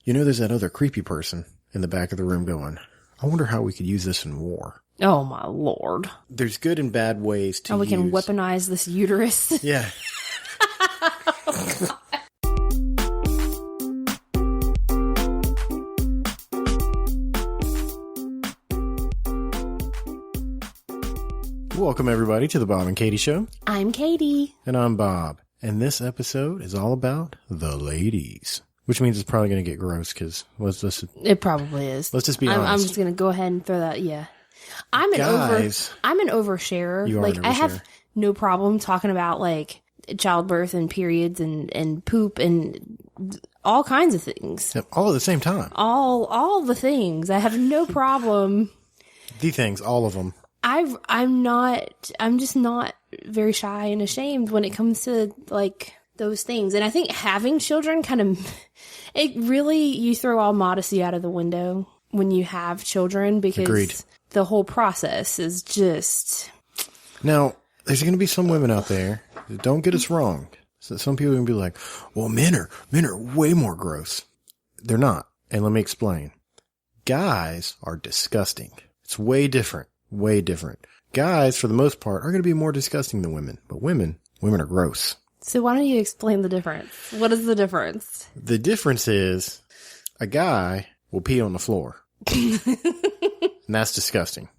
You know, there's that other creepy person in the back of the room going, I wonder how we could use this in war. Oh, my Lord. There's good and bad ways to use. We can weaponize this uterus. Yeah. Welcome, everybody, to the Bob and Katie Show. I'm Katie. And I'm Bob. And this episode is all about the ladies. Which means it's probably going to get gross, because it probably is. Let's just be honest. I'm just going to go ahead and throw that, yeah. I'm an oversharer. You are an oversharer. I have no problem talking about, like, childbirth and periods and poop and all kinds of things. Yep, all at the same time. All the things. I have no problem. The things, all of them. I'm just not very shy and ashamed when it comes to, like, those things. And I think having children you throw all modesty out of the window when you have children, because Agreed. The whole process is just... Now, there's going to be some women out there, don't get us wrong. So some people are going to be like, well, men are way more gross. They're not. And let me explain. Guys are disgusting. It's way different. Way different. Guys, for the most part, are going to be more disgusting than women. But women are gross. So why don't you explain the difference? What is the difference? The difference is a guy will pee on the floor. And that's disgusting.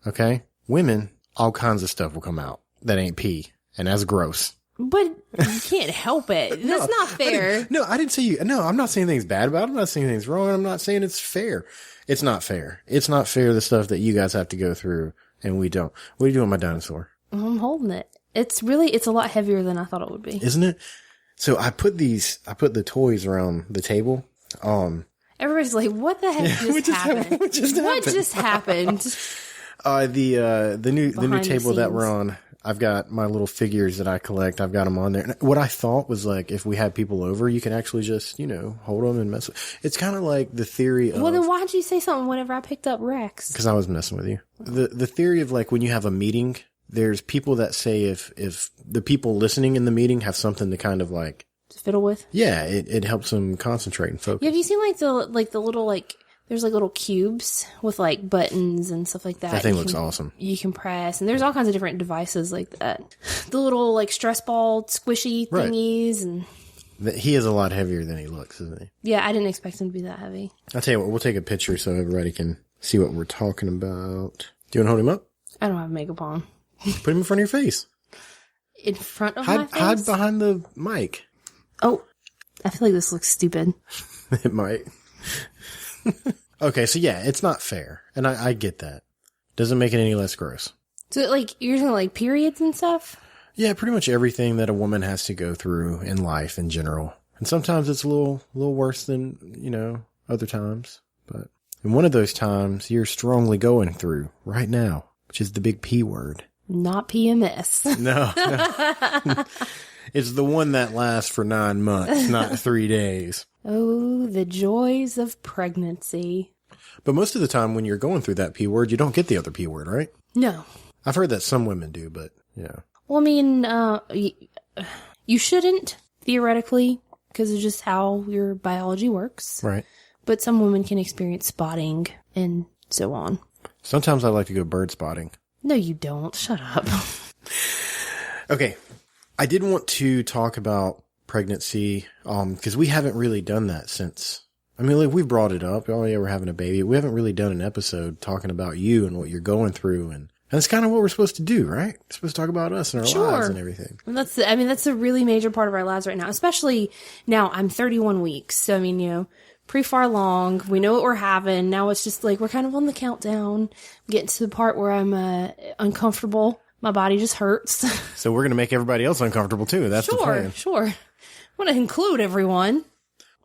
Okay? Women, all kinds of stuff will come out that ain't pee. And that's gross. But you can't help it. That's not fair. I didn't say you. No, I'm not saying anything's bad about it. I'm not saying anything's wrong. I'm not saying it's fair. It's not fair. It's not fair, the stuff that you guys have to go through and we don't. What are you doing with my dinosaur? I'm holding it. It's a lot heavier than I thought it would be. Isn't it? So I put the toys around the table. Everybody's like, what the heck just happened? What just happened? The new table that we're on, I've got my little figures that I collect. I've got them on there. And what I thought was, like, if we had people over, you can actually just, hold them and mess with. It's kind of like the theory of... Well, then why'd you say something whenever I picked up Rex? Because I was messing with you. The theory of, like, when you have a meeting, there's people that say if the people listening in the meeting have something to kind of, like... fiddle with? Yeah, it helps them concentrate and focus. Yeah, have you seen, the little, like... There's, like, little cubes with, like, buttons and stuff like that. That thing looks awesome. You can press. And there's all kinds of different devices like that. The little, like, stress ball squishy thingies. Right. And he is a lot heavier than he looks, isn't he? Yeah, I didn't expect him to be that heavy. I'll tell you what, we'll take a picture so everybody can see what we're talking about. Do you want to hold him up? I don't have makeup on. Put him in front of your face. In front of my face? Hide behind the mic. Oh, I feel like this looks stupid. It might. Okay, so yeah, it's not fair. And I get that. Doesn't make it any less gross. So, like, you're saying, like, periods and stuff? Yeah, pretty much everything that a woman has to go through in life in general. And sometimes it's a little worse than, other times. But in one of those times, you're strongly going through right now, which is the big P word. Not PMS. No. It's the one that lasts for 9 months, not 3 days. Oh, the joys of pregnancy. But most of the time when you're going through that P word, you don't get the other P word, right? No. I've heard that some women do, but yeah. Well, I mean, you shouldn't, theoretically, because of just how your biology works. Right. But some women can experience spotting and so on. Sometimes I like to go bird spotting. No, you don't. Shut up. Okay. I did want to talk about pregnancy, because we haven't really done that since, we've brought it up. Oh yeah, we're having a baby. We haven't really done an episode talking about you and what you're going through, and that's kind of what we're supposed to do, right? We're supposed to talk about us and our lives and everything. And that's a really major part of our lives right now, especially now. I'm 31 weeks, so pretty far along. We know what we're having. Now it's just like, we're kind of on the countdown, getting to the part where I'm uncomfortable. My body just hurts. So we're going to make everybody else uncomfortable too. That's the plan. Sure. I want to include everyone.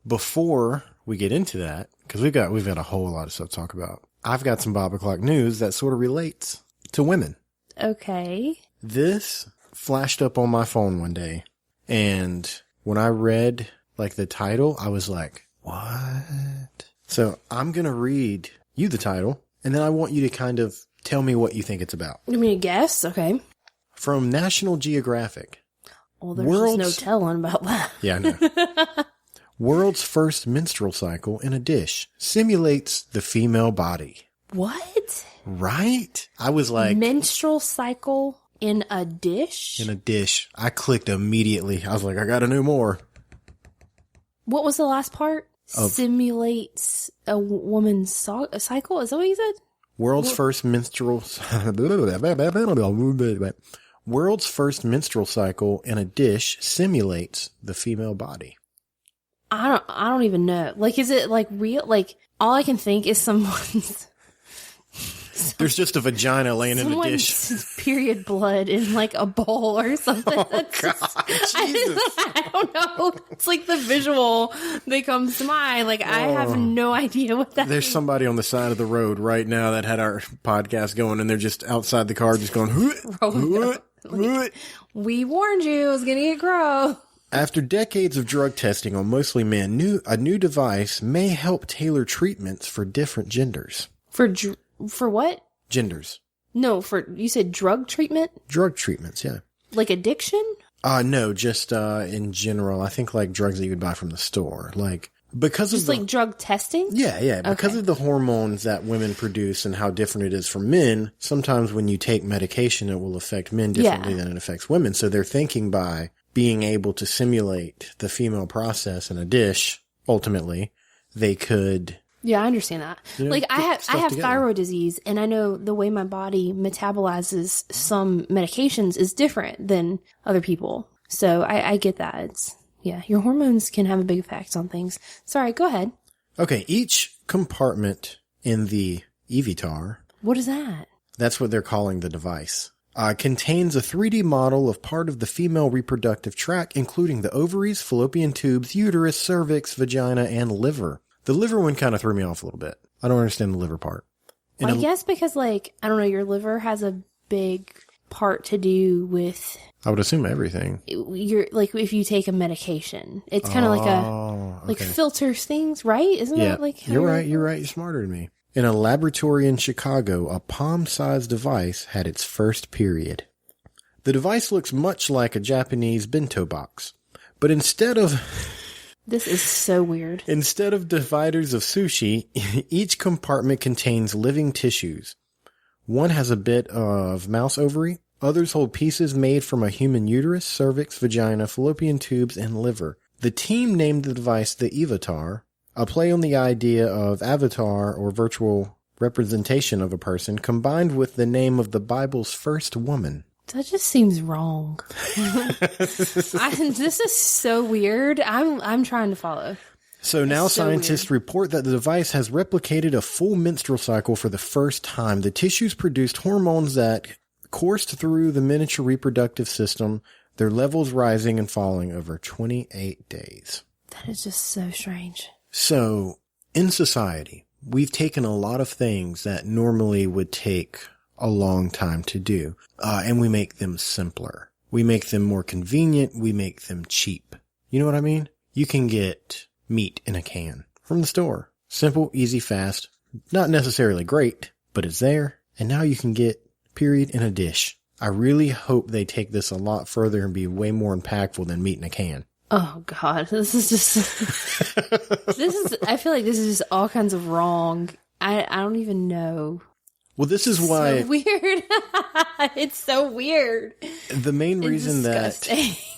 Before we get into that, because we've got a whole lot of stuff to talk about. I've got some Bob O'Clock news that sort of relates to women. Okay. This flashed up on my phone one day, and when I read the title, I was like, what? So I'm going to read you the title, and then I want you to kind of tell me what you think it's about. Give me a guess? Okay. From National Geographic. Well, there's just no telling about that. Yeah, I know. World's first menstrual cycle in a dish simulates the female body. What? Right? I was like... Menstrual cycle in a dish? In a dish. I clicked immediately. I was like, I gotta know more. What was the last part? Simulates a woman's cycle? Is that what you said? World's first menstrual cycle in a dish simulates the female body. I don't even know. Like, is it like real? Like, all I can think is someone's There's just a vagina laying in a dish. Period blood in like a bowl or something. Oh, God. Jesus. I don't know. It's like the visual that comes to mind. Like, I have no idea what that There's somebody on the side of the road right now that had our podcast going, and they're just outside the car just going, we warned you it was going to get gross. After decades of drug testing on mostly men, a new device may help tailor treatments for different genders. For what? Genders. No, you said drug treatment? Drug treatments, yeah. Like addiction? No, just in general. I think like drugs that you would buy from the store. Like, because just of like drug testing? Yeah. Because of the hormones that women produce and how different it is for men, sometimes when you take medication, it will affect men differently than it affects women. So they're thinking by being able to simulate the female process in a dish, ultimately, they could... Yeah, I understand that. Like, I have thyroid disease, and I know the way my body metabolizes some medications is different than other people. So I get that. Your hormones can have a big effect on things. Sorry, go ahead. Okay, each compartment in the Evitar... What is that? That's what they're calling the device. Contains a 3D model of part of the female reproductive tract, including the ovaries, fallopian tubes, uterus, cervix, vagina, and liver. The liver one kind of threw me off a little bit. I don't understand the liver part. Well, I guess because, like, I don't know, your liver has a big part to do with... I would assume everything. Like, if you take a medication. It's kind of like filters things, right? Isn't that like... You're right. You're smarter than me. In a laboratory in Chicago, a palm-sized device had its first period. The device looks much like a Japanese bento box, but instead of... This is so weird. Instead of dividers of sushi, each compartment contains living tissues. One has a bit of mouse ovary. Others hold pieces made from a human uterus, cervix, vagina, fallopian tubes, and liver. The team named the device the Evitar, a play on the idea of avatar or virtual representation of a person combined with the name of the Bible's first woman. That just seems wrong. This is so weird. I'm trying to follow. So now scientists report that the device has replicated a full menstrual cycle for the first time. The tissues produced hormones that coursed through the miniature reproductive system, their levels rising and falling over 28 days. That is just so strange. So in society, we've taken a lot of things that normally would take a long time to do, and we make them simpler. We make them more convenient. We make them cheap. You know what I mean? You can get meat in a can from the store. Simple, easy, fast. Not necessarily great, but it's there. And now you can get period in a dish. I really hope they take this a lot further and be way more impactful than meat in a can. Oh God, this is just, I feel like this is just all kinds of wrong. I don't even know. Well, this is why... So weird. It's so weird. The main reason that...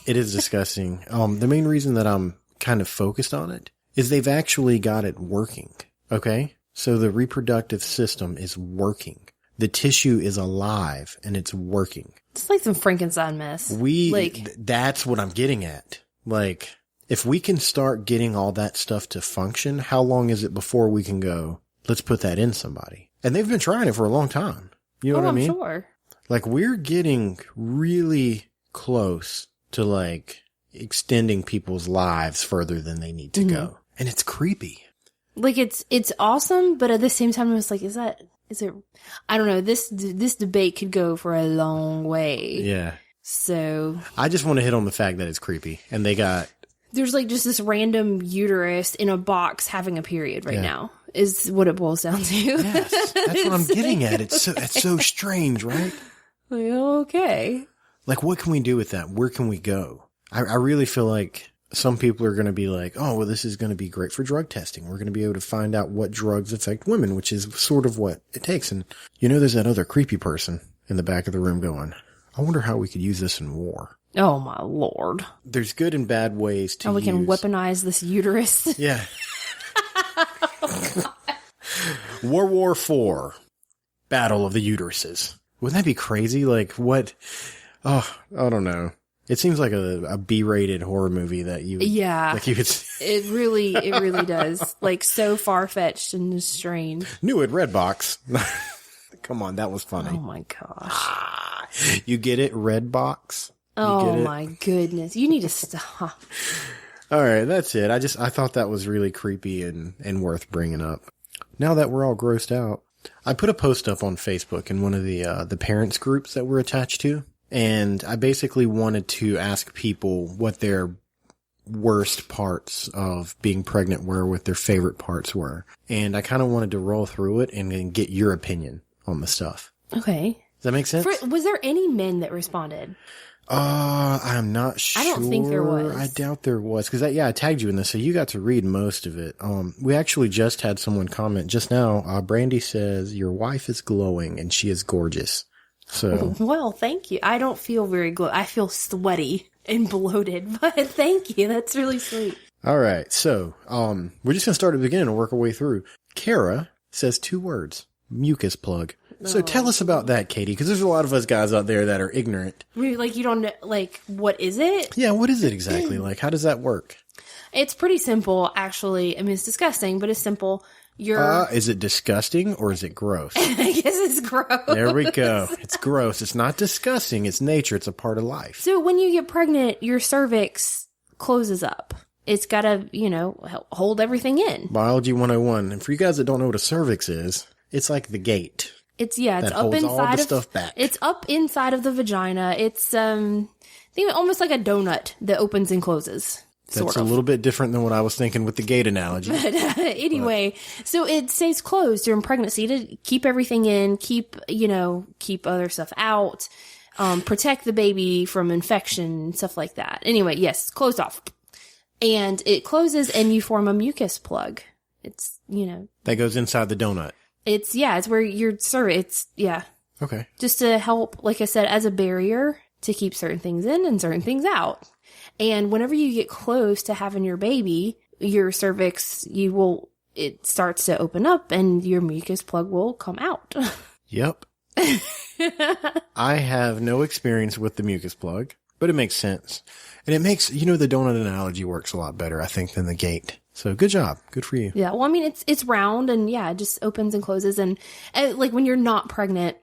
It is disgusting. The main reason that I'm kind of focused on it is they've actually got it working. Okay? So the reproductive system is working. The tissue is alive and it's working. It's like some Frankenstein mess. That's what I'm getting at. Like, if we can start getting all that stuff to function, how long is it before we can go, let's put that in somebody? And they've been trying it for a long time. You know what I mean? I'm sure. Like, we're getting really close to, like, extending people's lives further than they need to go. And it's creepy. Like, it's awesome, but at the same time, it's like, is it, I don't know, this debate could go for a long way. Yeah. So. I just want to hit on the fact that it's creepy. And there's like just this random uterus in a box having a period right now is what it boils down to. Yes, that's what I'm getting at. It's so strange, right? Like, okay. Like, what can we do with that? Where can we go? I really feel like some people are going to be like, oh, well, this is going to be great for drug testing. We're going to be able to find out what drugs affect women, which is sort of what it takes. And, there's that other creepy person in the back of the room going, I wonder how we could use this in war. Oh, my Lord. There's good and bad ways to we use. can weaponize this uterus. Yeah. World War IV. Battle of the Uteruses. Wouldn't that be crazy? Like, what? Oh, I don't know. It seems like a B-rated horror movie that you would, like you could. It really does. Like, so far-fetched and strange. New at Redbox. Come on, that was funny. Oh my gosh. You get it? Redbox? Oh my goodness. You need to stop. All right, that's it. I thought that was really creepy and worth bringing up. Now that we're all grossed out, I put a post up on Facebook in one of the parents groups that we're attached to. And I basically wanted to ask people what their worst parts of being pregnant were, what their favorite parts were. And I kind of wanted to roll through it and get your opinion on the stuff. Okay. Does that make sense? Was there any men that responded? I'm not sure. I don't think there was. I doubt there was. Cause I tagged you in this, so you got to read most of it. We actually just had someone comment just now. Brandy says, your wife is glowing and she is gorgeous. So. Well, thank you. I don't feel very I feel sweaty and bloated, but thank you. That's really sweet. All right. So, we're just going to start at the beginning and work our way through. Kara says 2 words, mucus plug. So tell us about that, Katie, because there's a lot of us guys out there that are ignorant. Like, you don't know, like, what is it? Yeah, what is it exactly? Like, how does that work? It's pretty simple, actually. I mean, it's disgusting, but it's simple. Is it disgusting or is it gross? I guess it's gross. There we go. It's gross. It's not disgusting. It's nature. It's a part of life. So when you get pregnant, your cervix closes up. It's got to, hold everything in. Biology 101. And for you guys that don't know what a cervix is, it's like the gate. It's up holds inside all the stuff back. It's up inside of the vagina. It's I think almost like a donut that opens and closes. That's a little bit different than what I was thinking with the gate analogy. But anyway, so it stays closed during pregnancy to keep everything in, keep other stuff out, protect the baby from infection, stuff like that. Anyway, yes, closed off. And it closes and you form a mucus plug. It's, that goes inside the donut. It's where Okay. Just to help, like I said, as a barrier to keep certain things in and certain things out. And whenever you get close to having your baby, your cervix, it starts to open up and your mucus plug will come out. Yep. I have no experience with the mucus plug, but it makes sense. And it makes, the donut analogy works a lot better, I think, than the gate. So good job. Good for you. Yeah. Well, I mean, it's round and it just opens and closes. And like when you're not pregnant,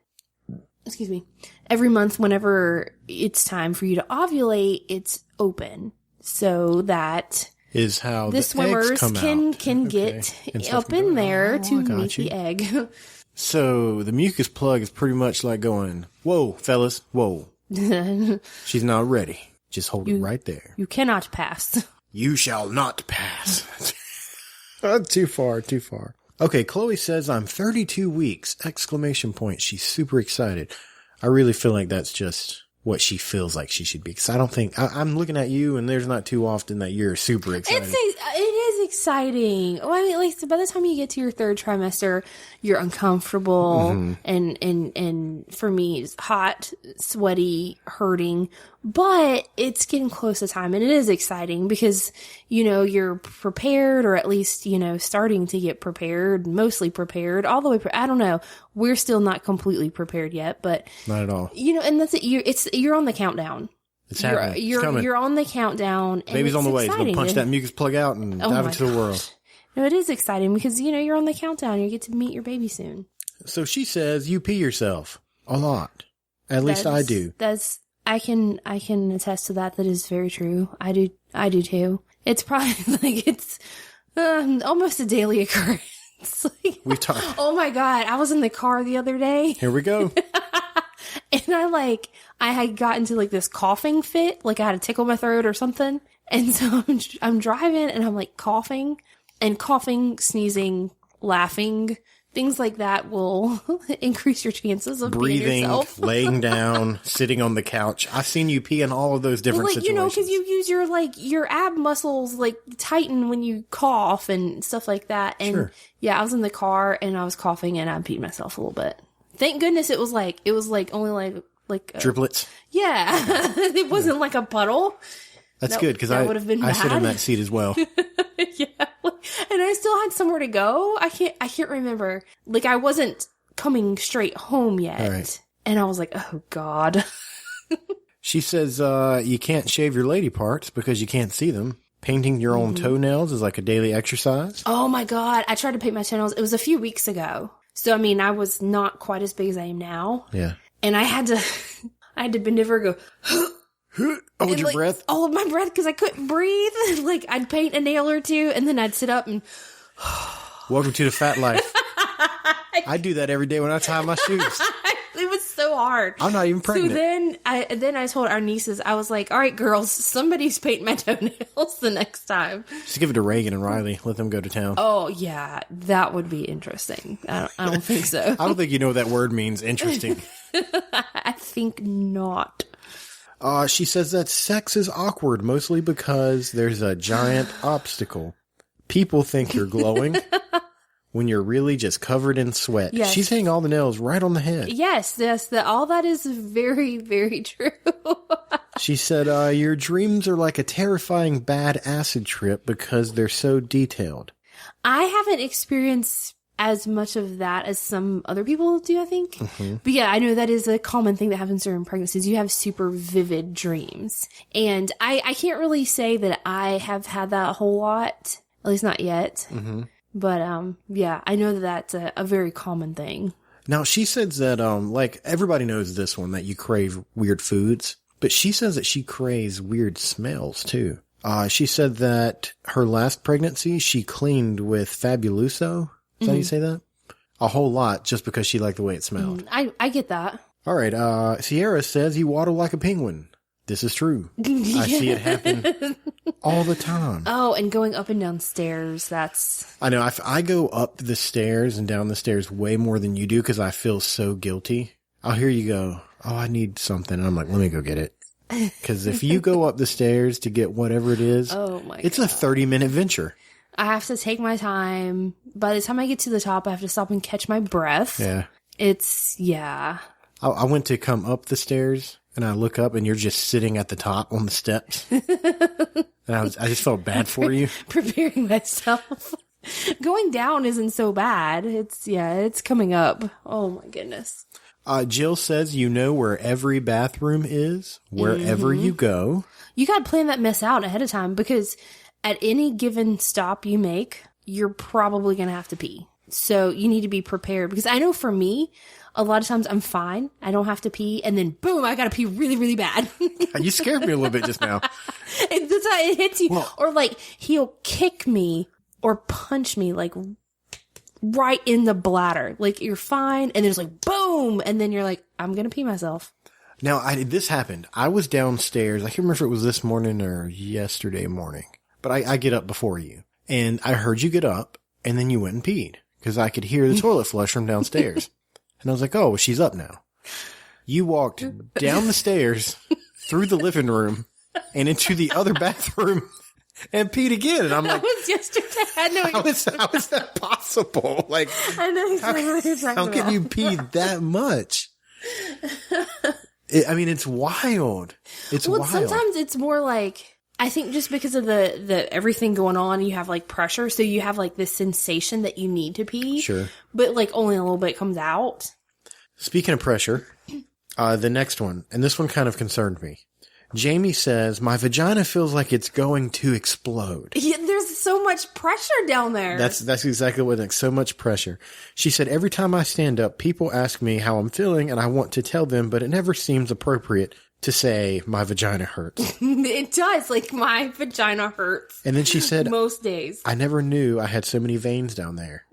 every month, whenever it's time for you to ovulate, it's open. So that is how the swimmers can get up in there to meet the egg. So the mucus plug is pretty much like going, whoa, fellas, whoa. She's not ready. Just hold it right there. You cannot pass. You shall not pass. Too far. Okay, Chloe says, I'm 32 weeks, ! She's super excited. I really feel like that's just what she feels like she should be. Because I don't think, I'm looking at you and there's not too often that you're super excited. It is exciting. Well, I mean, like, so by the time you get to your 3rd trimester, you're uncomfortable and for me, it's hot, sweaty, hurting, but it's getting close to time and it is exciting because, you're prepared or at least, starting to get prepared, mostly prepared, all the way, I don't know. We're still not completely prepared yet, but not at all. And that's it. You're on the countdown. It's happening. You're on the countdown. And baby's on the way. He's going to punch and that mucus plug out and dive into the world. No, it is exciting because, you're on the countdown. You get to meet your baby soon. So she says you pee yourself a lot. At least I do. I can attest to that. That is very true. I do too. It's probably like it's almost a daily occurrence. We've talked. Oh my God. I was in the car the other day. Here we go. And I had got into like this coughing fit. Like I had a tickle in my throat or something. And so I'm driving and I'm like coughing, sneezing, laughing, things like that will increase your chances of being Breathing, yourself. laying down, sitting on the couch. I've seen you pee in all of those different Like, situations. because you use your ab muscles like tighten when you cough and stuff like that. And Sure. yeah, I was in the car and I was coughing and I peed myself a little bit. Thank goodness it was only like Driblets. yeah, it wasn't like a puddle. That's good because that would have been I sit in bad. that seat as well. Yeah, and I still had somewhere to go. I can't remember. Like I wasn't coming straight home yet, Right. and I was like, oh God. She says you can't shave your lady parts because you can't see them. Painting your own toenails is like a daily exercise. Oh my God, I tried to paint my toenails. It was a few weeks ago, so I mean, I was not quite as big as I am now. Yeah. And I had to bend over and go. Hold your like, breath. All of my breath because I couldn't breathe. Like I'd paint a nail or two, and then I'd sit up and. Welcome to the fat life. I do that every day when I tie my shoes. It was so hard. I'm not even pregnant. So then I told our nieces, I was like, all right, girls, somebody's painting my toenails the next time. Just give it to Reagan and Riley. Let them go to town. Oh, yeah, that would be interesting. I don't think so. I don't think you know what that word means. Interesting. I think not. She says that sex is awkward, mostly because there's a giant obstacle. People think you're glowing when you're really just covered in sweat. Yes. She's hitting all the nails right on the head. Yes, all that is very, very true. She said, your dreams are like a terrifying bad acid trip because they're so detailed. I haven't experienced as much of that as some other people do, I think. Mm-hmm. But yeah, I know that is a common thing that happens during pregnancies. You have super vivid dreams. And I can't really say that I have had that a whole lot, at least not yet. Mm-hmm. But yeah, I know that that's a very common thing. Now, she says that, like, everybody knows this one, that you crave weird foods. But she says that she craves weird smells, too. She said that her last pregnancy, she cleaned with Fabuloso. Is that how you say that? A whole lot, just because she liked the way it smelled. I get that. All right. Sierra says you waddle like a penguin. This is true. I see it happen all the time. Oh, and going up and down stairs, that's... I know. I go up the stairs and down the stairs way more than you do because I feel so guilty. I'll hear you go, oh, I need something. And I'm like, let me go get it. Because if you go up the stairs to get whatever it is, it's a 30-minute venture. I have to take my time. By the time I get to the top, I have to stop and catch my breath. Yeah. Yeah. I went to come up the stairs and I look up and you're just sitting at the top on the steps. And I just felt bad for you. Preparing myself. Going down isn't so bad. It's coming up. Oh my goodness. Jill says you know where every bathroom is, wherever you go. You got to plan that mess out ahead of time because at any given stop you make, you're probably going to have to pee. So you need to be prepared because I know for me, a lot of times I'm fine. I don't have to pee. And then boom, I got to pee really, really bad. You scared me a little bit just now. That's how it hits you. Well, or like he'll kick me or punch me like right in the bladder. Like you're fine. And there's like boom. And then you're like, I'm going to pee myself. Now, this happened. I was downstairs. I can't remember if it was this morning or yesterday morning. But I get up before you. And I heard you get up. And then you went and peed. Because I could hear the toilet flush from downstairs. And I was like, oh, well, she's up now. You walked down the stairs, through the living room, and into the other bathroom, and peed again. And I'm like, that was yesterday. I know. How is that possible? Like, I know exactly what you're talking how can about. you pee that much? It's wild. It's wild. Sometimes it's more like, I think just because of the everything going on, you have like pressure. So you have like this sensation that you need to pee. Sure. But like only a little bit comes out. Speaking of pressure, the next one, and this one kind of concerned me. Jamie says, my vagina feels like it's going to explode. Yeah, there's so much pressure down there. That's exactly what, like, so much pressure. She said, every time I stand up, people ask me how I'm feeling and I want to tell them, but it never seems appropriate to say my vagina hurts. It does. Like my vagina hurts. And then she said, most days. I never knew I had so many veins down there.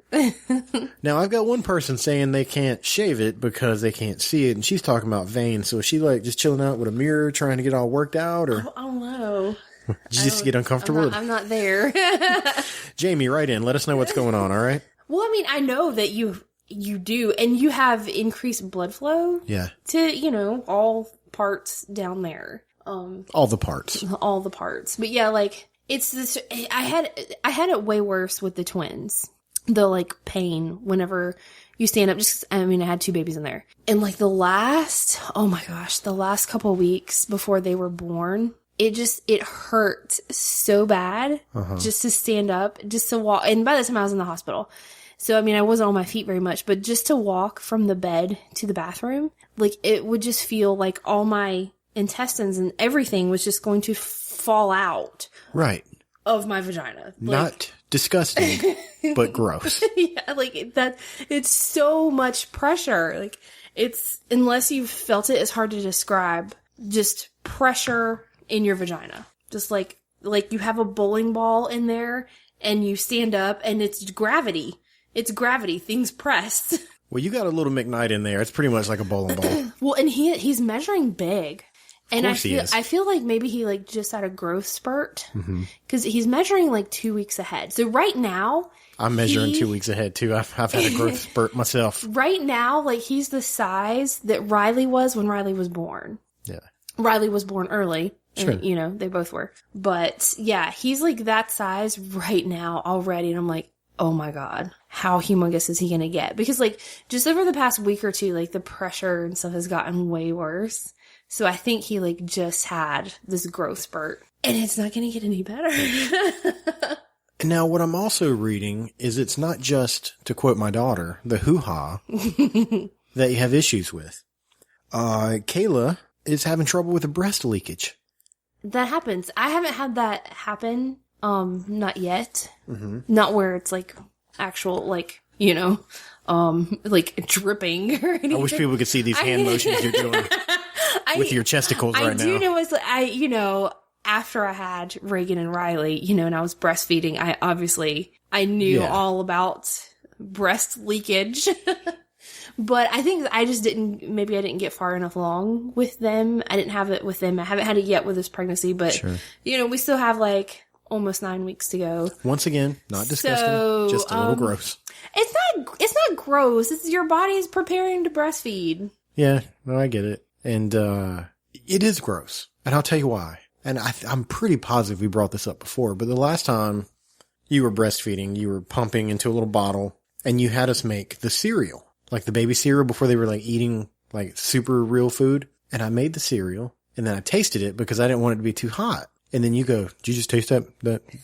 Now, I've got one person saying they can't shave it because they can't see it, and she's talking about veins. So is she like just chilling out with a mirror trying to get all worked out, or I don't know. just get uncomfortable? I'm not there. Jamie, write in. Let us know what's going on, all right? Well, I mean, I know that you you do. And you have increased blood flow. Yeah. To, all parts down there. All the parts. All the parts. But yeah, like, it's this, I had it way worse with the twins. The, like, pain whenever you stand up. I had 2 babies in there. And, like, the last couple weeks before they were born, it hurt so bad just to stand up, just to walk. And by the time I was in the hospital, so, I wasn't on my feet very much, but just to walk from the bed to the bathroom, like, it would just feel like all my intestines and everything was just going to fall out. Right. Of my vagina. Like, not disgusting, but gross. Yeah, like, that, it's so much pressure. Like, unless you've felt it, it's hard to describe. Just pressure in your vagina. Just like you have a bowling ball in there and you stand up and it's gravity. It's gravity. Things press. Well, you got a little McKnight in there. It's pretty much like a bowling ball. Well, and he's measuring big. And I feel like maybe he like just had a growth spurt because he's measuring like 2 weeks ahead. So right now, I'm measuring 2 weeks ahead too. I've had a growth spurt myself. Right now, like he's the size that Riley was when Riley was born. Yeah. Riley was born early. Sure. And, they both were. But yeah, he's like that size right now already. And I'm like, oh my God, how humongous is he going to get? Because like just over the past week or two, like the pressure and stuff has gotten way worse. So I think he like just had this growth spurt and it's not going to get any better. Now, what I'm also reading is it's not just, to quote my daughter, the hoo-ha that you have issues with. Kayla is having trouble with the breast leakage. That happens. I haven't had that happen. Not yet. Not where it's like actual, like, like dripping or anything. I wish people could see these hand motions you're doing with your chesticles right now. I do know, after I had Reagan and Riley, and I was breastfeeding, I knew all about breast leakage. But I think I didn't get far enough along with them. I didn't have it with them. I haven't had it yet with this pregnancy, but, sure. We still have like almost 9 weeks to go. Once again, not disgusting, just a little gross. It's not gross. It's your body is preparing to breastfeed. Yeah, no, I get it. And, it is gross. And I'll tell you why. And I'm pretty positive we brought this up before, but the last time you were breastfeeding, you were pumping into a little bottle and you had us make the cereal, like the baby cereal before they were like eating like super real food. And I made the cereal and then I tasted it because I didn't want it to be too hot. And then you go, did you just taste that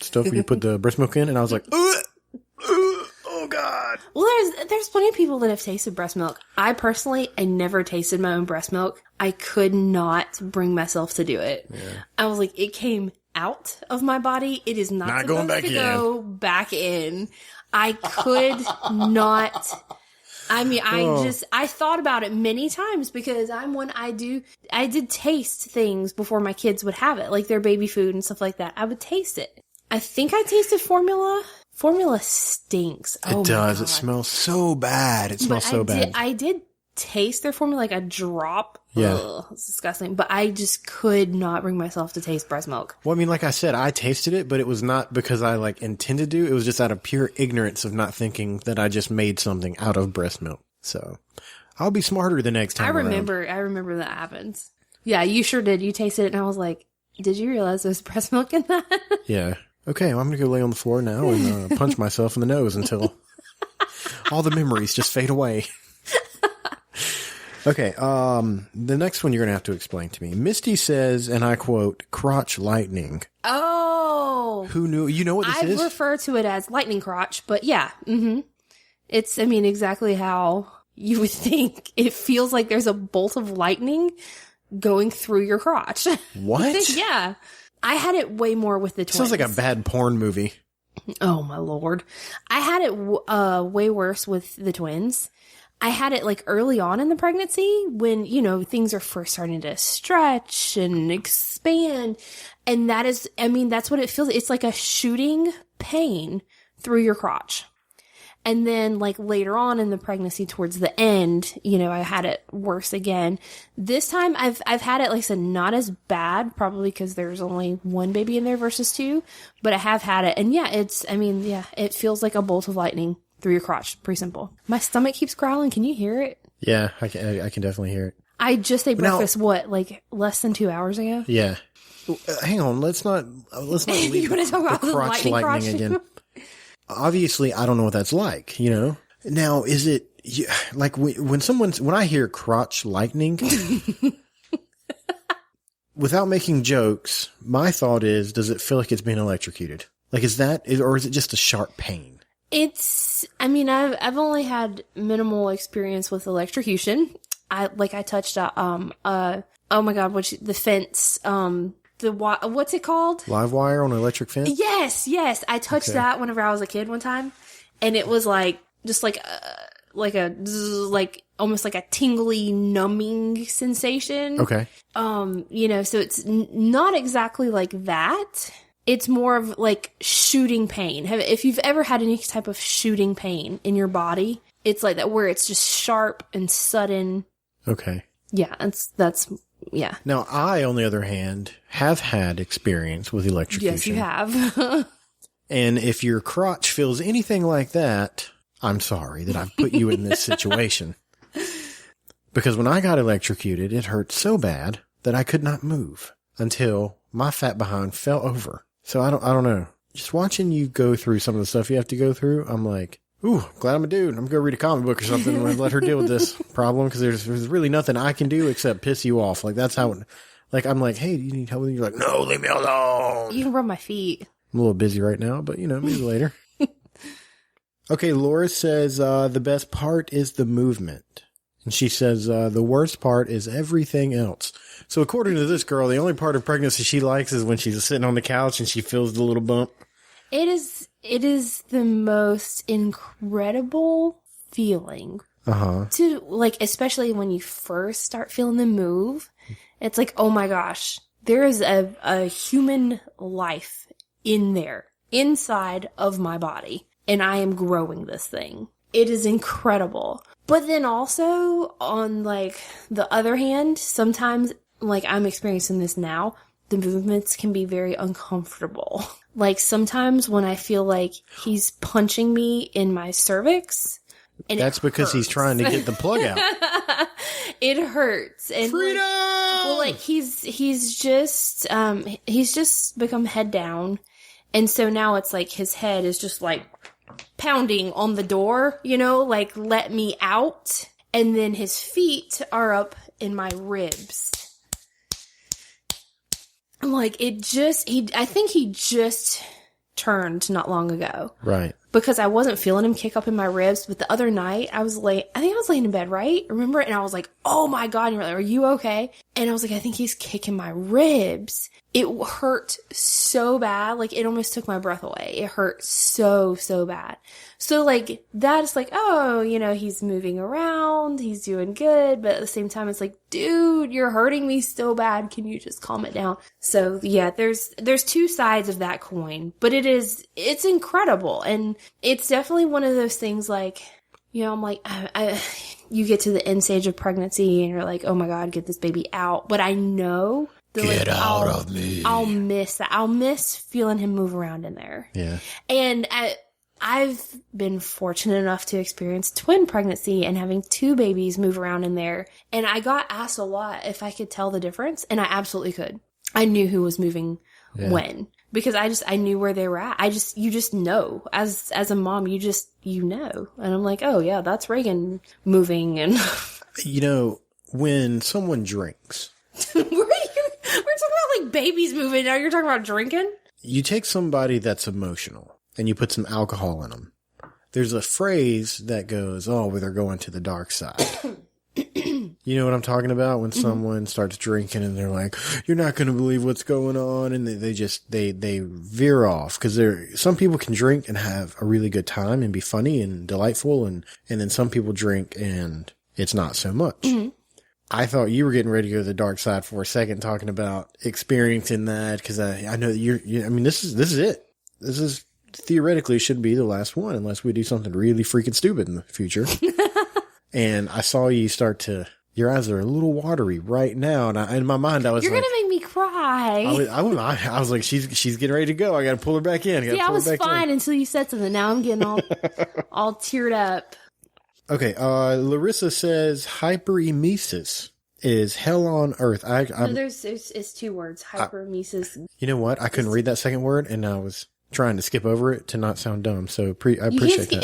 stuff where you put the breast milk in? And I was like, oh God. Well, there's plenty of people that have tasted breast milk. I never tasted my own breast milk. I could not bring myself to do it. Yeah. I was like, it came out of my body. It is not supposed going back to in. go back in. I could not. I thought about it many times because I did taste things before my kids would have it, like their baby food and stuff like that. I would taste it. I think I tasted formula. Formula stinks. It does. It smells so bad. It smells so bad. I did taste their formula, like a drop. Yeah. Ugh, it's disgusting. But I just could not bring myself to taste breast milk. Well, like I said, I tasted it, but it was not because I intended to. It was just out of pure ignorance of not thinking that I just made something out of breast milk. So I'll be smarter the next time. I remember that happens. Yeah, you sure did. You tasted it and I was like, did you realize there's breast milk in that? Yeah. Okay, well, I'm going to go lay on the floor now and punch myself in the nose until all the memories just fade away. Okay, the next one you're going to have to explain to me. Misty says, and I quote, crotch lightning. Oh. Who knew? You know what this is? I refer to it as lightning crotch, but yeah. Mm-hmm. It's, exactly how you would think. It feels like there's a bolt of lightning going through your crotch. What? Yeah. I had it way more with the twins. Sounds like a bad porn movie. Oh, my Lord. I had it way worse with the twins. I had it early on in the pregnancy when, things are first starting to stretch and expand. And that is, that's what it feels. It's like a shooting pain through your crotch. And then later on in the pregnancy towards the end, I had it worse again. This time I've had it, like I said, not as bad, probably because there's only one baby in there versus two, but I have had it. And yeah, it feels like a bolt of lightning through your crotch. Pretty simple. My stomach keeps growling. Can you hear it? Yeah, I can definitely hear it. I just ate breakfast, like less than 2 hours ago? Yeah. Hang on, let's not leave You want to talk about the the crotch lightning lightning again. Obviously, I don't know what that's like, you know? Now, is it, like, when I hear crotch lightning, without making jokes, my thought is, does it feel like it's being electrocuted? Like, or is it just a sharp pain? I've only had minimal experience with electrocution. I touched oh my God, the fence, what's it called? Live wire on an electric fence? Yes. I touched that whenever I was a kid one time, and it was like, just like almost like a tingly, numbing sensation. Okay. So it's not exactly like that. It's more of like shooting pain. If you've ever had any type of shooting pain in your body, it's like that, where it's just sharp and sudden. Okay. Yeah, that's. Now, I, on the other hand, have had experience with electrocution. Yes, you have. And if your crotch feels anything like that, I'm sorry that I've put you in this situation. Because when I got electrocuted, it hurt so bad that I could not move until my fat behind fell over. So I don't know. Just watching you go through some of the stuff you have to go through, I'm like, ooh, glad I'm a dude. I'm going to go read a comic book or something and let her deal with this problem, because there's really nothing I can do except piss you off. Like, that's how, I'm like, hey, do you need help with it? You're like, no, leave me alone. You can rub my feet. I'm a little busy right now, but, maybe later. Okay, Laura says the best part is the movement. And she says the worst part is everything else. So according to this girl, the only part of pregnancy she likes is when she's sitting on the couch and she feels the little bump. It is the most incredible feeling. To, like, especially when you first start feeling them move. It's like, oh my gosh, there is a human life in there, inside of my body, and I am growing this thing. It is incredible. But then also, on, like, the other hand, sometimes, like, I'm experiencing this now, the movements can be very uncomfortable. Like, sometimes when I feel like he's punching me in my cervix, and that's because he's trying to get the plug out. It hurts. And freedom! He's just become head down. And so now it's like his head is just like pounding on the door, like, let me out. And then his feet are up in my ribs. I'm like, I think he just turned not long ago. Right. Because I wasn't feeling him kick up in my ribs, but the other night I think I was laying in bed, right? Remember? And I was like, oh my God. And you're like, are you okay? And I was like, I think he's kicking my ribs. It hurt so bad. Like, it almost took my breath away. It hurt so, so bad. So, like, that is like, oh, he's moving around. He's doing good. But at the same time, it's like, dude, you're hurting me so bad. Can you just calm it down? So, yeah, there's two sides of that coin. But it's incredible. And it's definitely one of those things, like, I'm like, you get to the end stage of pregnancy and you're like, oh my God, get this baby out. But I know that, get out of me. I'll miss that. I'll miss feeling him move around in there. Yeah. And I've been fortunate enough to experience twin pregnancy and having two babies move around in there. And I got asked a lot if I could tell the difference. And I absolutely could. I knew who was moving when. Because I knew where they were at. You just know. As a mom, you know. And I'm like, oh yeah, that's Reagan moving. And when someone drinks. We're talking about like babies moving. Now you're talking about drinking? You take somebody that's emotional and you put some alcohol in them. There's a phrase that goes, oh, well, they're going to the dark side. You know what I'm talking about? When someone starts drinking and they're like, you're not going to believe what's going on. And they veer off, because some people can drink and have a really good time and be funny and delightful. And then some people drink and it's not so much. Mm-hmm. I thought you were getting ready to go to the dark side for a second, talking about experiencing that. Cause I know that this is it. This is theoretically should be the last one, unless we do something really freaking stupid in the future. And I saw you start to Your eyes are a little watery right now. And in my mind, I was You're like... You're going to make me cry. I was like, she's getting ready to go. I got to pull her back in. See, I was fine until you said something. Now I'm getting all teared up. Okay, Larissa says hyperemesis is hell on earth. It's 2 words. Hyperemesis. You know what? I couldn't read that second word, and I was trying to skip over it to not sound dumb. So I appreciate that.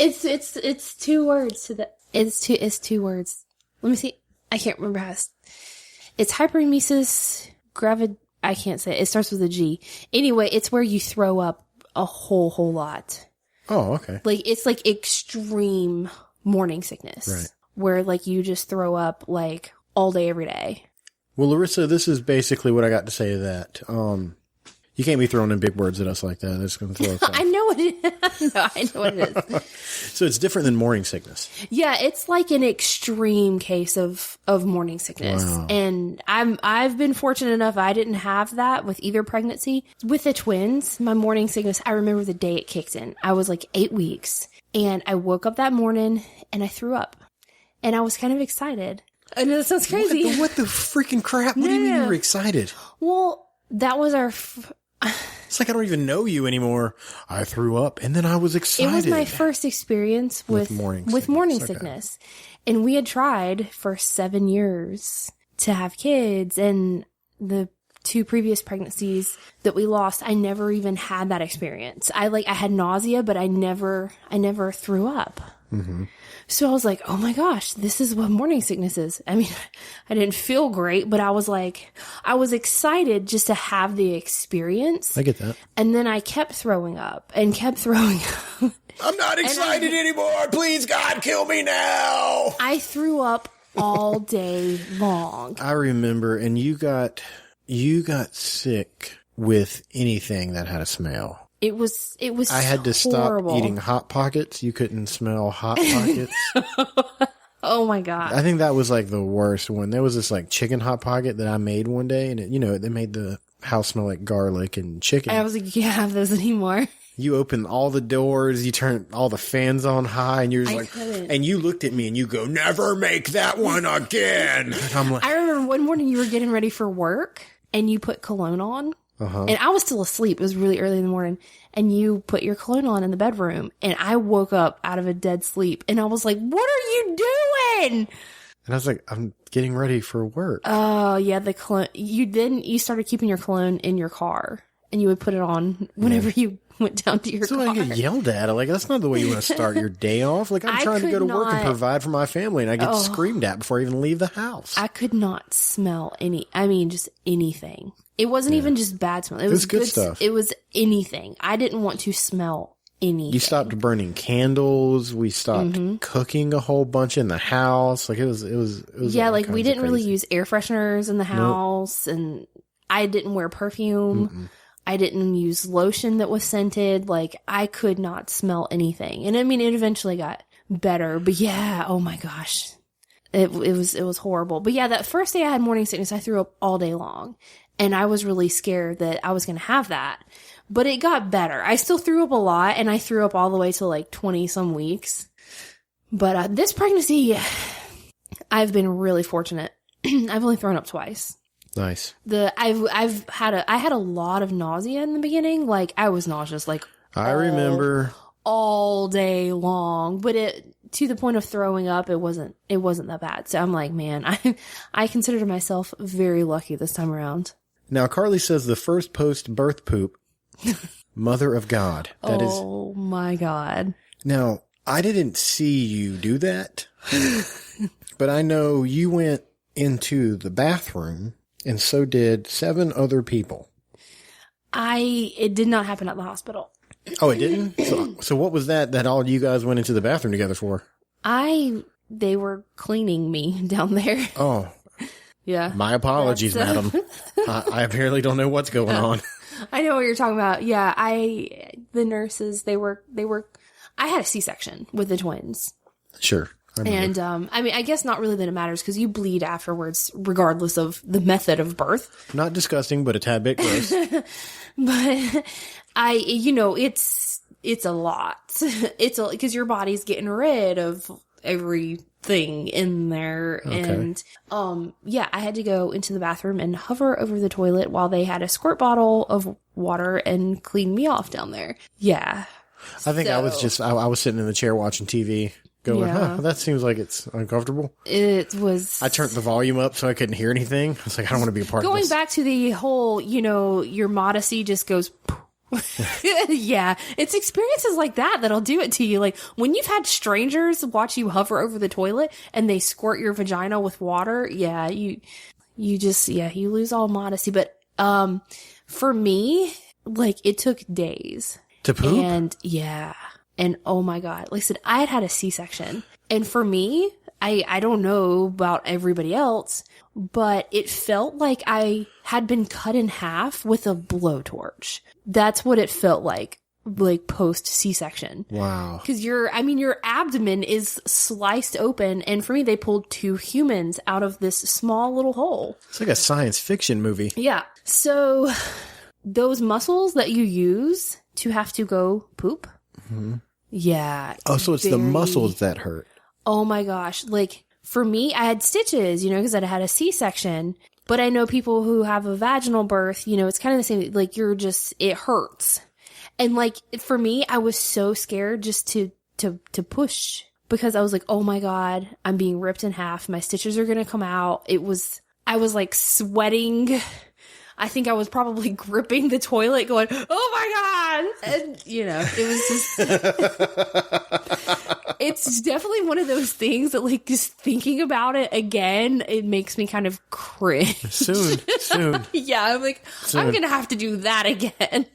It's 2 words to the. It's 2 words. Let me see. I can't remember how it's hyperemesis I can't say it. It starts with a G. Anyway, it's where you throw up a whole lot. Oh, okay. Like it's like extreme morning sickness. Right. Where like you just throw up like all day every day. Well, Larissa, this is basically what I got to say to that. You can't be throwing in big words at us like that. That's going to throw us off. I know what it is. No, I know what it is. So it's different than morning sickness. Yeah, it's like an extreme case of morning sickness. Wow. And I've been fortunate enough I didn't have that with either pregnancy. With the twins, my morning sickness, I remember the day it kicked in. I was like 8 weeks and I woke up that morning and I threw up. And I was kind of excited. I know that sounds crazy. What the freaking crap? What do you mean you were excited? Well, that was our... It's like I don't even know you anymore. I threw up and then I was excited. It was my first experience with morning sickness. And we had tried for 7 years to have kids, and the 2 previous pregnancies that we lost, I never even had that experience. I had nausea, but I never threw up. Mm-hmm. So I was like, oh my gosh, this is what morning sickness is. I mean, I didn't feel great, but I was excited just to have the experience. I get that. And then I kept throwing up and kept throwing up. I'm not excited anymore. Please, God, kill me now. I threw up all day long. I remember, and you got sick with anything that had a smell. It was I had to horrible. stop eating Hot Pockets. You couldn't smell Hot Pockets. Oh my God. I think that was like the worst one. There was this like chicken Hot Pocket that I made one day, and they made the house smell like garlic and chicken. I was like, you can't have those anymore. You open all the doors, you turn all the fans on high, and you're just and you looked at me and you go, never make that one again. And I'm like, I remember one morning you were getting ready for work and you put cologne on. Uh-huh. And I was still asleep. It was really early in the morning. And you put your cologne on in the bedroom. And I woke up out of a dead sleep. And I was like, what are you doing? And I was like, I'm getting ready for work. Oh, yeah. The cologne. You started keeping your cologne in your car. And you would put it on whenever you went down to your car. So I get yelled at. Like, that's not the way you want to start your day off. Like, I'm trying to go to work and provide for my family. And I get screamed at before I even leave the house. I could not smell just anything. It wasn't even just bad smell. It was good stuff. It was anything. I didn't want to smell anything. You stopped burning candles. We stopped cooking a whole bunch in the house. Like it was. Yeah, like we didn't really use air fresheners in the house, and I didn't wear perfume. Mm-mm. I didn't use lotion that was scented. Like I could not smell anything. And I mean, it eventually got better. But yeah, oh my gosh, it was horrible. But yeah, that first day I had morning sickness, I threw up all day long. And I was really scared that I was going to have that. But it got better. I still threw up a lot, and I threw up all the way to like 20-some weeks. But this pregnancy, I've been really fortunate. I've only thrown up twice. Nice. I had a lot of nausea in the beginning. Like, I was nauseous, like, I remember all day long. But to the point of throwing up, it wasn't that bad. So I'm like, man, I considered myself very lucky this time around. Now, Carly says the first post-birth poop, mother of God. That is. Oh, my God. Now, I didn't see you do that, but I know you went into the bathroom, and so did 7 other people. It did not happen at the hospital. Oh, it didn't? So what was that all you guys went into the bathroom together for? They were cleaning me down there. Oh. Yeah. My apologies, madam. I apparently don't know what's going on. I know what you're talking about. Yeah, the nurses, I had a C-section with the twins. Sure. And, I mean, I guess not really that it matters because you bleed afterwards regardless of the method of birth. Not disgusting, but a tad bit gross. But it's a lot. Because your body's getting rid of everything in there. Okay. And, yeah, I had to go into the bathroom and hover over the toilet while they had a squirt bottle of water and clean me off down there. Yeah. I think I was sitting in the chair watching TV going, Yeah. that seems like it's uncomfortable. It was. I turned the volume up so I couldn't hear anything. I was like, I don't want to be a part of Going this. back to the whole, your modesty just goes. Yeah, it's experiences like that that'll do it to you. Like when you've had strangers watch you hover over the toilet and they squirt your vagina with water. Yeah, you lose all modesty. But for me, like it took days To poop? and and oh my god, like I said, I had a C-section, and for me, I don't know about everybody else, but it felt like I had been cut in half with a blowtorch. That's what it felt like post C-section. Wow. Cause your abdomen is sliced open, and for me, they pulled 2 humans out of this small little hole. It's like a science fiction movie. Yeah. So those muscles that you use to have to go poop. Mm-hmm. Yeah. Oh, so it's the muscles that hurt. Oh my gosh. Like for me, I had stitches, cause I had a C-section, but I know people who have a vaginal birth, it's kind of the same. Like it hurts. And like for me, I was so scared just to push, because I was like, oh my God, I'm being ripped in half. My stitches are going to come out. I was like sweating. I think I was probably gripping the toilet going, oh my God. And, it was just, it's definitely one of those things that like just thinking about it again, it makes me kind of cringe. Soon. Yeah. I'm like, I'm going to have to do that again.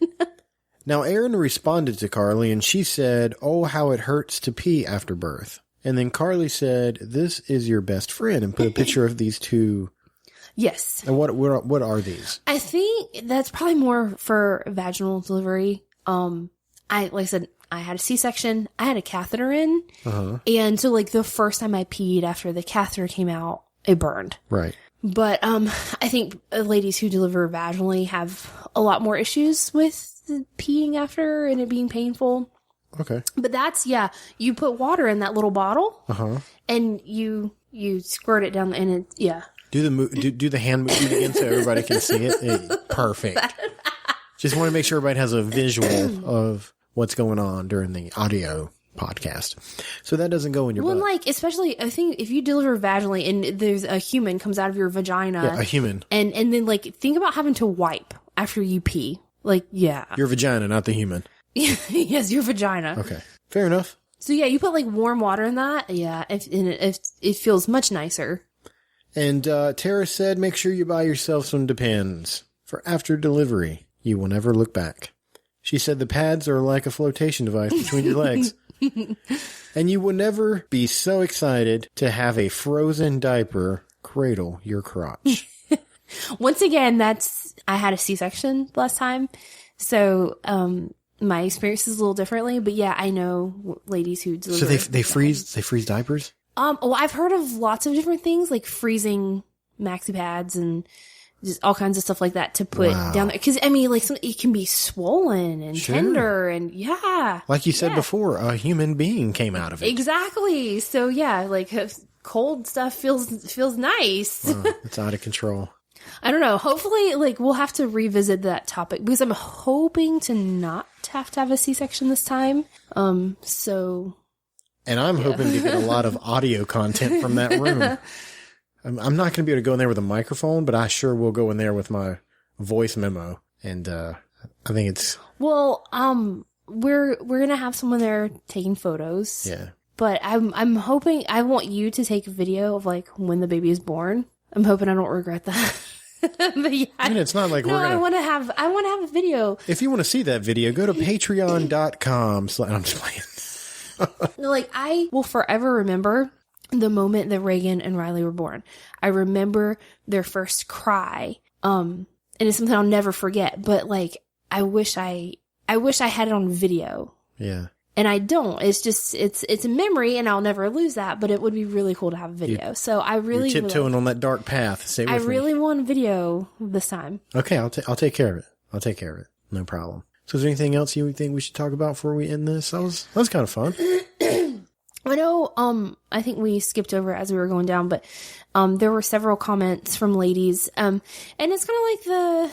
Now, Erin responded to Carly and she said, oh, how it hurts to pee after birth. And then Carly said, this is your best friend, and put a picture of these two. Yes. And what are these? I think that's probably more for vaginal delivery. Like I said, I had a C-section. I had a catheter in. Uh-huh. And so like the first time I peed after the catheter came out, it burned. Right. But I think ladies who deliver vaginally have a lot more issues with peeing after and it being painful. Okay. But that's, you put water in that little bottle. Uh-huh. And you squirt it down and Do the hand movement again so everybody can see it. Perfect. Just want to make sure everybody has a visual of what's going on during the audio podcast. So that doesn't go in your butt. Like, especially, I think if you deliver vaginally and there's a human comes out of your vagina. Yeah, a human. And then, like, think about having to wipe after you pee. Like, yeah. Your vagina, not the human. Yes, your vagina. Okay. Fair enough. So, yeah, you put, like, warm water in that. Yeah, it feels much nicer. And Tara said, make sure you buy yourself some Depends for after delivery. You will never look back. She said the pads are like a flotation device between your legs. And you will never be so excited to have a frozen diaper cradle your crotch. Once again, I had a C-section last time. So, my experience is a little differently. But yeah, I know ladies who deliver. So they freeze diapers? Well, I've heard of lots of different things, like freezing maxi pads and just all kinds of stuff like that to put down there. Because, I mean, like, it can be swollen and tender and, Like you said before, a human being came out of it. Exactly. So, yeah, like, cold stuff feels nice. It's out of control. I don't know. Hopefully, like, we'll have to revisit that topic because I'm hoping to not have to have a C-section this time. So... And I'm hoping to get a lot of audio content from that room. I'm not going to be able to go in there with a microphone, but I sure will go in there with my voice memo. And I think it's... Well, we're going to have someone there taking photos. Yeah. But I'm hoping... I want you to take a video of, like, when the baby is born. I'm hoping I don't regret that. But yeah, I mean, it's not like we're going to... I want to have a video. If you want to see that video, go to patreon.com. I'm just playing. Like, I will forever remember the moment that Reagan and Riley were born. I remember their first cry. And it's something I'll never forget. But like, I wish I had it on video. Yeah. And I don't. It's just, it's a memory and I'll never lose that, but it would be really cool to have a video. So I really... You're tiptoeing on that dark path. Stay with me. I really want video this time. Okay, I'll take care of it. No problem. So is there anything else you think we should talk about before we end this? That was kind of fun. I know, I think we skipped over it as we were going down, but, there were several comments from ladies, and it's kind of like the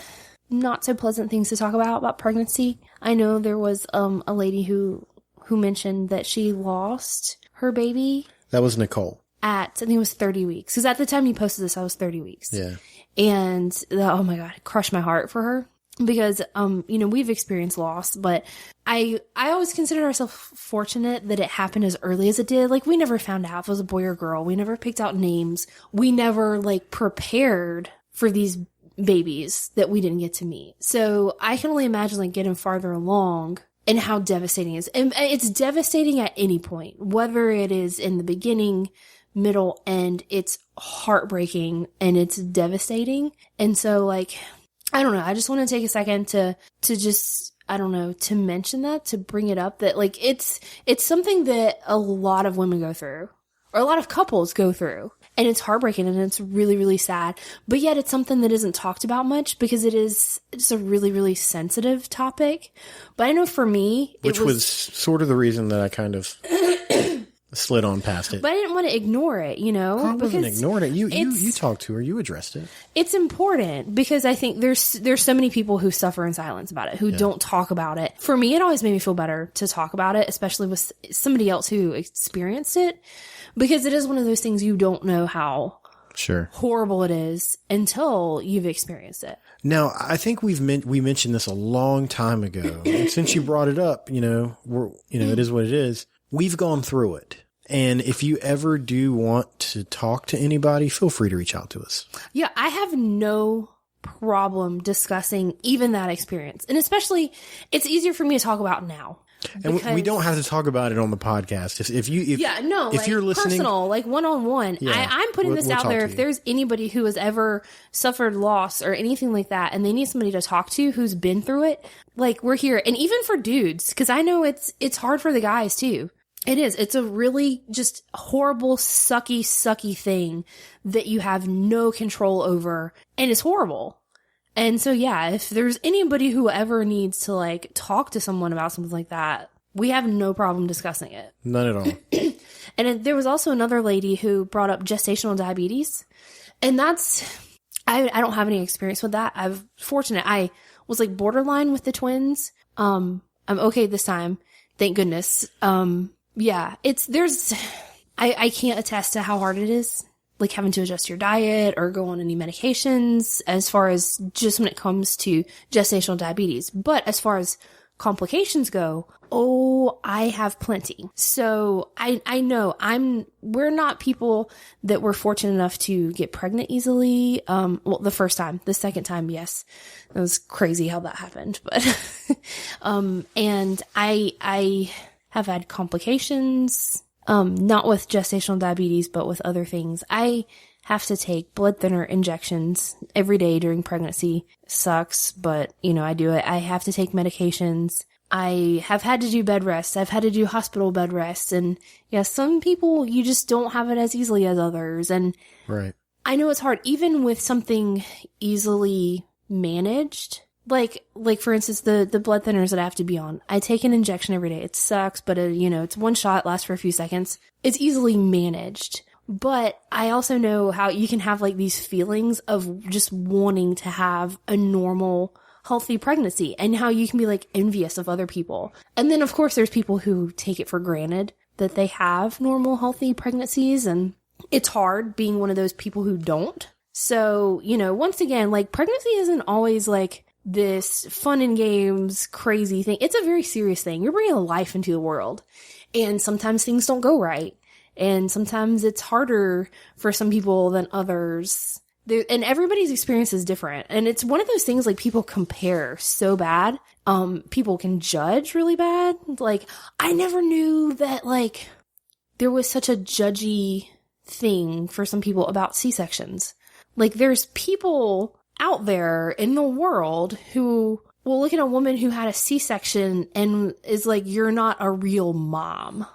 not so pleasant things to talk about pregnancy. I know there was, a lady who mentioned that she lost her baby. That was Nicole. I think it was 30 weeks. Because at the time you posted this, I was 30 weeks. Yeah. And, oh my God, it crushed my heart for her. Because, we've experienced loss, but I always considered ourselves fortunate that it happened as early as it did. Like, we never found out if it was a boy or girl. We never picked out names. We never, prepared for these babies that we didn't get to meet. So I can only imagine, getting farther along and how devastating it is. And it's devastating at any point, whether it is in the beginning, middle, end. It's heartbreaking and it's devastating. And so, I don't know. I just want to take a second to just, I don't know, to mention that, to bring it up, that it's something that a lot of women go through, or a lot of couples go through, and it's heartbreaking and it's really, really sad. But yet it's something that isn't talked about much because it's a really, really sensitive topic. But I know for me, which was sort of the reason that I kind of slid on past it. But I didn't want to ignore it, I wasn't ignoring it. You talked to her. You addressed it. It's important because I think there's so many people who suffer in silence about it, who don't talk about it. For me, it always made me feel better to talk about it, especially with somebody else who experienced it, because it is one of those things you don't know how horrible it is until you've experienced it. Now, I think we mentioned this a long time ago. And since you brought it up, it is what it is. We've gone through it. And if you ever do want to talk to anybody, feel free to reach out to us. Yeah, I have no problem discussing even that experience. And especially, it's easier for me to talk about now. And we don't have to talk about it on the podcast. If you're listening, personal, one-on-one, I'm putting this out there. If there's anybody who has ever suffered loss or anything like that, and they need somebody to talk to who's been through it, we're here. And even for dudes, because I know it's hard for the guys too. It is. It's a really just horrible, sucky thing that you have no control over, and it's horrible. And so, if there's anybody who ever needs to, talk to someone about something like that, we have no problem discussing it. None at all. And there was also another lady who brought up gestational diabetes, and I don't have any experience with that. I'm fortunate. I was, borderline with the twins. I'm okay this time. Thank goodness. I can't attest to how hard it is, having to adjust your diet or go on any medications as far as just when it comes to gestational diabetes. But as far as complications go, I have plenty. So I know we're not people that were fortunate enough to get pregnant easily. The first time, the second time, yes, it was crazy how that happened, but, and I have had complications, not with gestational diabetes, but with other things. I have to take blood thinner injections every day during pregnancy. Sucks, but I do it. I have to take medications. I have had to do bed rest. I've had to do hospital bed rest. And some people, you just don't have it as easily as others. And right. I know it's hard, even with something easily managed. For instance, the blood thinners that I have to be on. I take an injection every day. It sucks, but it's one shot, lasts for a few seconds. It's easily managed. But I also know how you can have these feelings of just wanting to have a normal, healthy pregnancy, and how you can be envious of other people. And then of course there's people who take it for granted that they have normal, healthy pregnancies, and it's hard being one of those people who don't. So, once again, pregnancy isn't always this fun and games, crazy thing. It's a very serious thing. You're bringing a life into the world. And sometimes things don't go right. And sometimes it's harder for some people than others. And everybody's experience is different. And it's one of those things people compare so bad. People can judge really bad. I never knew that there was such a judgy thing for some people about C-sections. There's people out there in the world who will look at a woman who had a C-section and is you're not a real mom.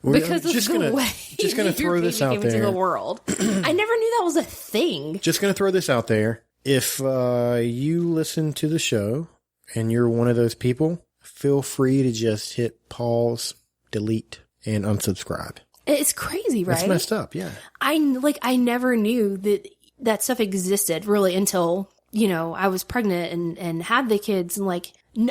Because of the way just gonna throw this out there. Into the world. I never knew that was a thing. Just gonna throw this out there. If you listen to the show and you're one of those people, feel free to just hit pause, delete, and unsubscribe. It's crazy, right? It's messed up, yeah. I never knew that stuff existed really until, I was pregnant and had the kids, and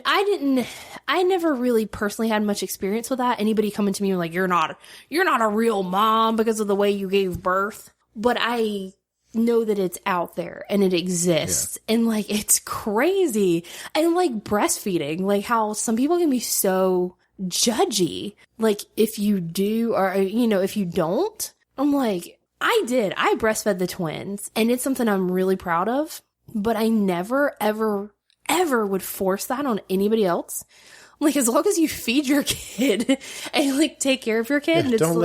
I never really personally had much experience with that. Anybody coming to me like, you're not a real mom because of the way you gave birth. But I know that it's out there and it exists. Yeah. And it's crazy. And breastfeeding, how some people can be so judgy. If you do or, if you don't, I'm I breastfed the twins and it's something I'm really proud of, but I never, ever would force that on anybody else. As long as you feed your kid and take care of your kid, and it's don't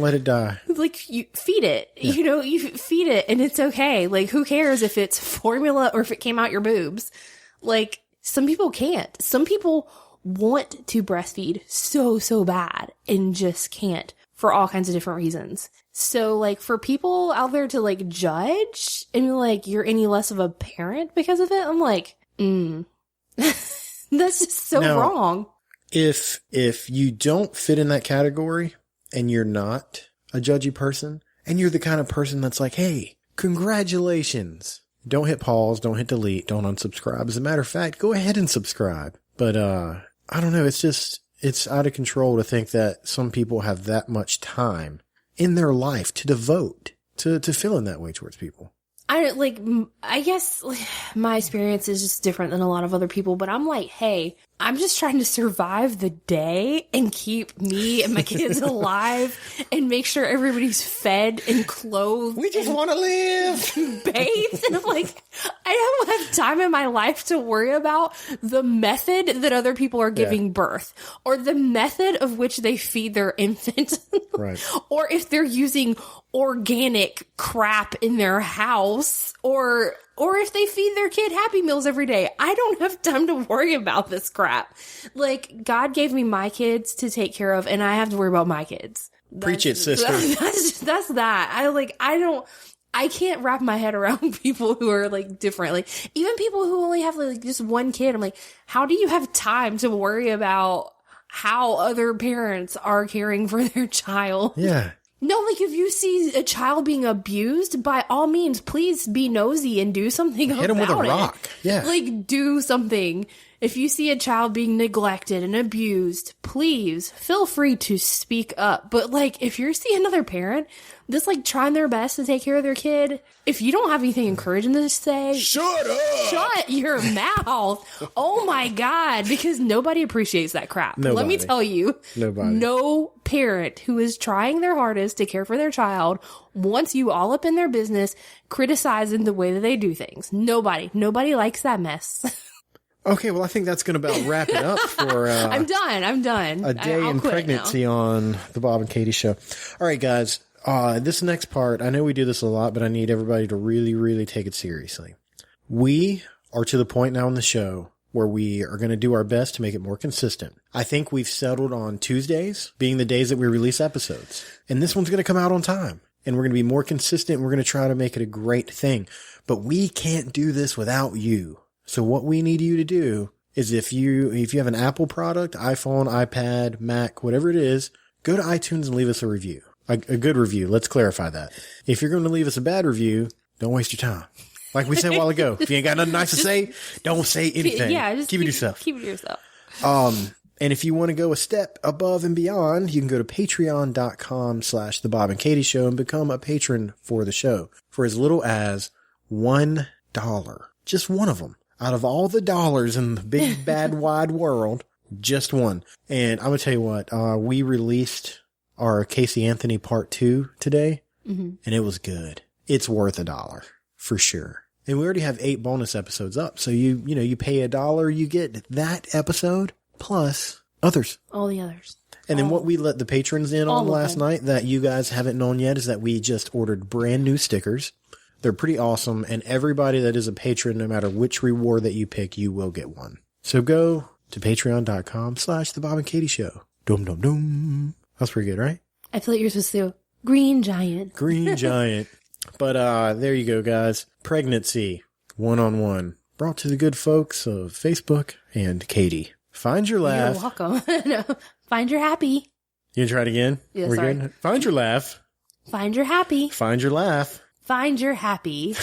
let it die. You feed it, you feed it and it's okay. Who cares if it's formula or if it came out your boobs? Some people can't. Some people want to breastfeed so bad and just can't for all kinds of different reasons. So for people out there to judge and be you're any less of a parent because of it, I'm that's just so wrong. If you don't fit in that category and you're not a judgy person and you're the kind of person that's hey, congratulations. Don't hit pause, don't hit delete, don't unsubscribe. As a matter of fact, go ahead and subscribe. But, I don't know. It's out of control to think that some people have that much time in their life to devote to feeling that way towards people. I guess my experience is just different than a lot of other people, but I'm hey, I'm just trying to survive the day and keep me and my kids alive and make sure everybody's fed and clothed. We just want to live. Bathed. And I don't have time in my life to worry about the method that other people are giving birth or the method of which they feed their infant. Right. Or if they're using organic crap in their house or if they feed their kid Happy Meals every day. I don't have time to worry about this crap. God gave me my kids to take care of and I have to worry about my kids. Preach it, sister. That's that. I can't wrap my head around people who are different. Even people who only have just one kid. I'm how do you have time to worry about how other parents are caring for their child? Yeah. No, if you see a child being abused, by all means, please be nosy and do something about it. Hit him with a rock. Yeah. Do something. If you see a child being neglected and abused, please feel free to speak up. But if you're seeing another parent that's trying their best to take care of their kid, if you don't have anything encouraging to say, shut up! Shut your mouth! Oh my God, because nobody appreciates that crap. Nobody. Let me tell you, nobody. No parent who is trying their hardest to care for their child wants you all up in their business, criticizing the way that they do things. Nobody likes that mess. Okay, well, I think that's going to about wrap it up for... I'm done. A day in pregnancy on the Bob and Katie Show. All right, guys. This next part, I know we do this a lot, but I need everybody to really, really take it seriously. We are to the point now in the show where we are going to do our best to make it more consistent. I think we've settled on Tuesdays being the days that we release episodes. And this one's going to come out on time. And we're going to be more consistent. We're going to try to make it a great thing. But we can't do this without you. So what we need you to do is if you have an Apple product, iPhone, iPad, Mac, whatever it is, go to iTunes and leave us a review. A good review. Let's clarify that. If you're going to leave us a bad review, don't waste your time. Like we said a while ago, if you ain't got nothing nice to say, don't say anything. Yeah, just keep it yourself. Keep it yourself. And if you want to go a step above and beyond, you can go to patreon.com/The Bob and Katie Show and become a patron for the show for as little as $1. Just one of them. Out of all the dollars in the big, bad, wide world, just one. And I'm going to tell you what, we released our Casey Anthony part 2 today, and it was good. It's worth $1 for sure. And we already have 8 bonus episodes up. So you pay $1, you get that episode plus others. All the others. And then what we let the patrons in on last night that you guys haven't known yet is that we just ordered brand new stickers. They're pretty awesome, and everybody that is a patron, no matter which reward that you pick, you will get one. So go to patreon.com/The Bob and Katie Show. Dum dum dum. That's pretty good, right? I feel like you're supposed to Green Giant. Green Giant. But there you go, guys. Pregnancy 1-on-1. Brought to the good folks of Facebook and Katie. Find your laugh. You're welcome. Find your happy. You gonna try it again? Yeah, We're sorry. good? Find your laugh. Find your happy. Find your laugh. Find your happy.